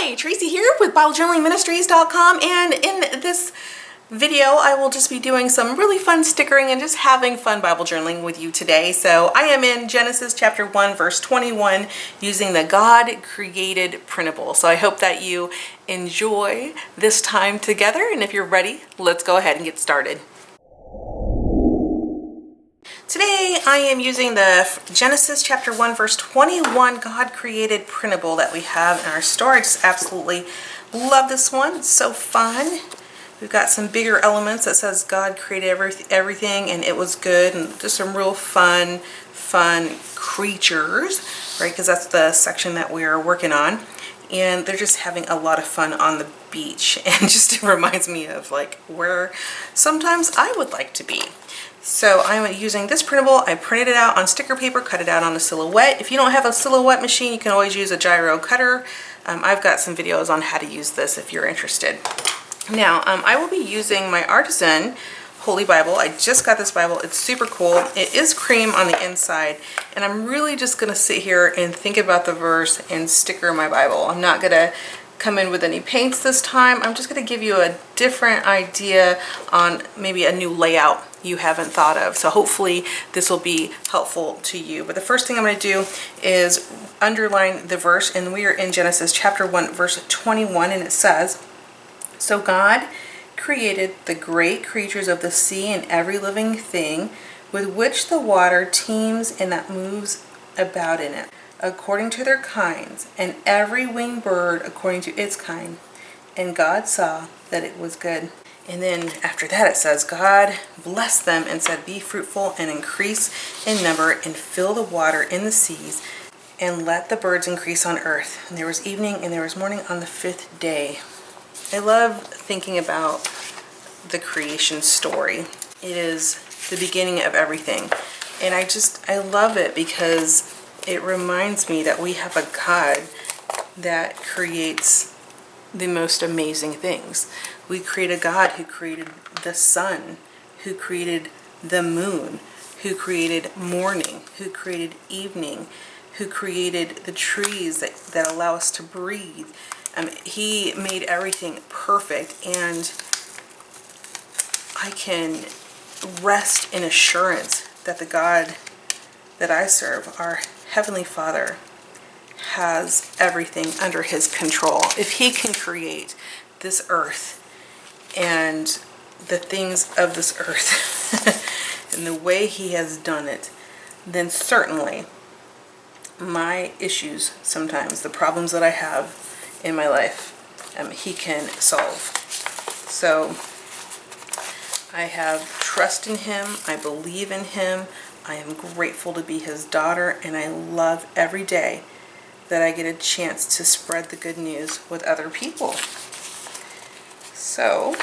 Hi, Tracy here with BibleJournalingMinistries.com, and in this video I will just be doing some really fun stickering and just having fun Bible journaling with you today. So I am in Genesis chapter 1 verse 21 using the God created printable. So I hope that you enjoy this time together, and if you're ready, let's go ahead and get started. Today I am using the Genesis chapter 1 verse 21 God created printable that we have in our store. I just absolutely love this one. It's so fun. We've got some bigger elements that says God created everything and it was good, and just some real fun creatures, right? Because that's the section that we are working on. And they're just having a lot of fun on the beach, and just reminds me of like where sometimes I would like to be. So I'm using this printable. I printed it out on sticker paper, cut it out on a silhouette. If you don't have a silhouette machine, you can always use a gyro cutter. I've got some videos on how to use this if you're interested. Now, I will be using my Artisan Holy Bible. I just got this Bible. It's super cool. It is cream on the inside, and I'm really just going to sit here and think about the verse and sticker my Bible. I'm not going to come in with any paints this time. I'm just going to give you a different idea on maybe a new layout you haven't thought of. So hopefully this will be helpful to you. But the first thing I'm going to do is underline the verse, and we are in Genesis chapter 1 verse 21, and it says, "So God created the great creatures of the sea and every living thing with which the water teems and that moves about in it, according to their kinds, and every winged bird according to its kind. And God saw that it was good." And then after that it says, God blessed them and said, "Be fruitful and increase in number and fill the water in the seas and let the birds increase on earth. And there was evening and there was morning on the fifth day." I love thinking about the creation story. It is the beginning of everything. And I love it because it reminds me that we have a God that creates the most amazing things. We create a God who created the sun, who created the moon, who created morning, who created evening, who created the trees that allow us to breathe. He made everything perfect, and I can rest in assurance that the God that I serve, our Heavenly Father, has everything under His control. If He can create this earth and the things of this earth and the way He has done it, then certainly my issues, sometimes the problems that I have in my life, He can solve. So I have trust in Him. I believe in Him. I am grateful to be His daughter, and I love every day that I get a chance to spread the good news with other people. So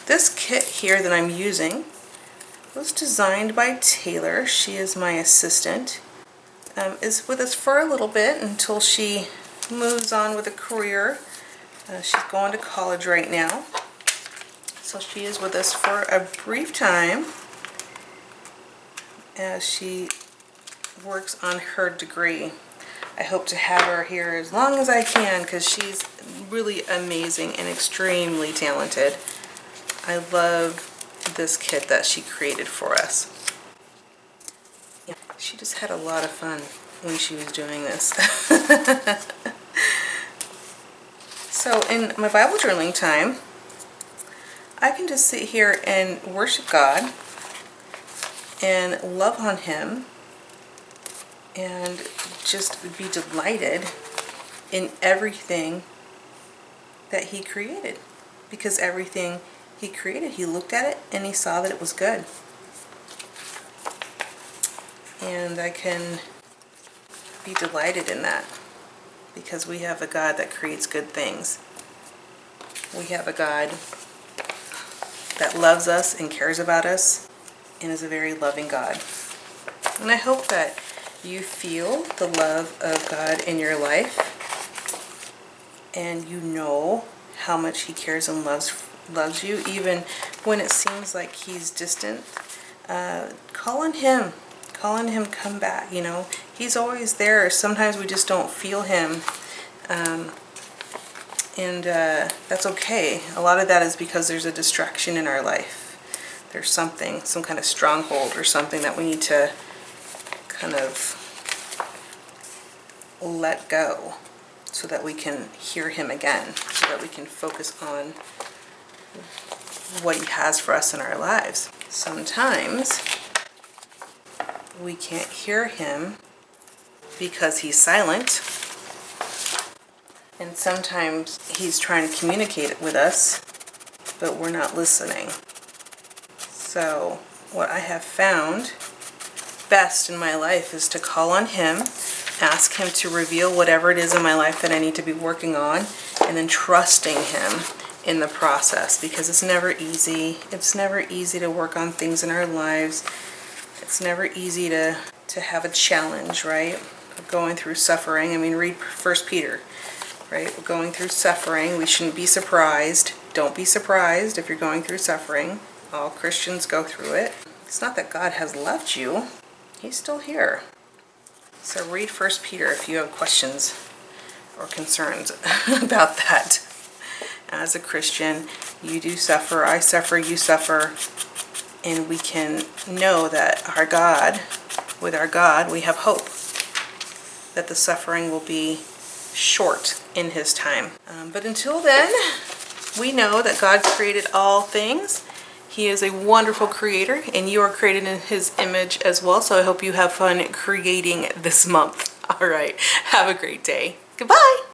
this kit here that I'm using was designed by Taylor. She is my assistant. Is with us for a little bit until she moves on with a career. She's going to college right now. So she is with us for a brief time as she works on her degree. I hope to have her here as long as I can because she's really amazing and extremely talented. I love this kit that she created for us. She just had a lot of fun when she was doing this. So in my Bible journaling time, I can just sit here and worship God and love on Him and just be delighted in everything that He created. Because everything He created, He looked at it and He saw that it was good. And I can be delighted in that because we have a God that creates good things. We have a God that loves us and cares about us and is a very loving God. And I hope that you feel the love of God in your life, and you know how much He cares and loves you, even when it seems like He's distant. Call on Him. Call on Him, come back. You know, He's always there. Sometimes we just don't feel Him. And that's okay. A lot of that is because there's a distraction in our life. There's something, some kind of stronghold or something that we need to kind of let go so that we can hear him again, so that we can focus on what he has for us in our lives. Sometimes we can't hear him because he's silent, and sometimes he's trying to communicate with us, but we're not listening. So what I have found best in my life is to call on him, ask him to reveal whatever it is in my life that I need to be working on, and then trusting him in the process, because it's never easy. It's never easy to work on things in our lives. It's never easy to have a challenge, right? Going through suffering. I mean, read 1 Peter, right? We're going through suffering. We shouldn't be surprised. Don't be surprised if you're going through suffering. All Christians go through it. It's not that God has left you. He's still here. So read 1 Peter if you have questions or concerns about that. As a Christian, you do suffer, I suffer, you suffer, and we can know that with our God, we have hope that the suffering will be short in his time. But until then, we know that God created all things. He is a wonderful creator, and you are created in his image as well. So I hope you have fun creating this month. All right, have a great day. Goodbye.